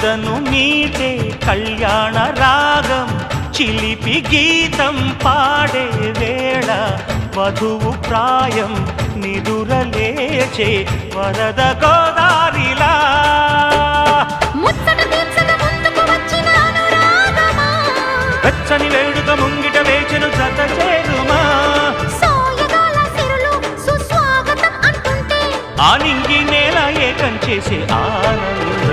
ఎదను మీటే కళ్యాణ రాగం చిలిపి గీతం పాడే వేళ వధువు ప్రాయం నిదురలేచే వరద గోదారిలా వెచ్చని వేడుక ముంగిట వేచెను జత చేరుమా సుస్వాగతం అంటుంటే ఆ నింగి నేల ఏకం చేసే ఆనందం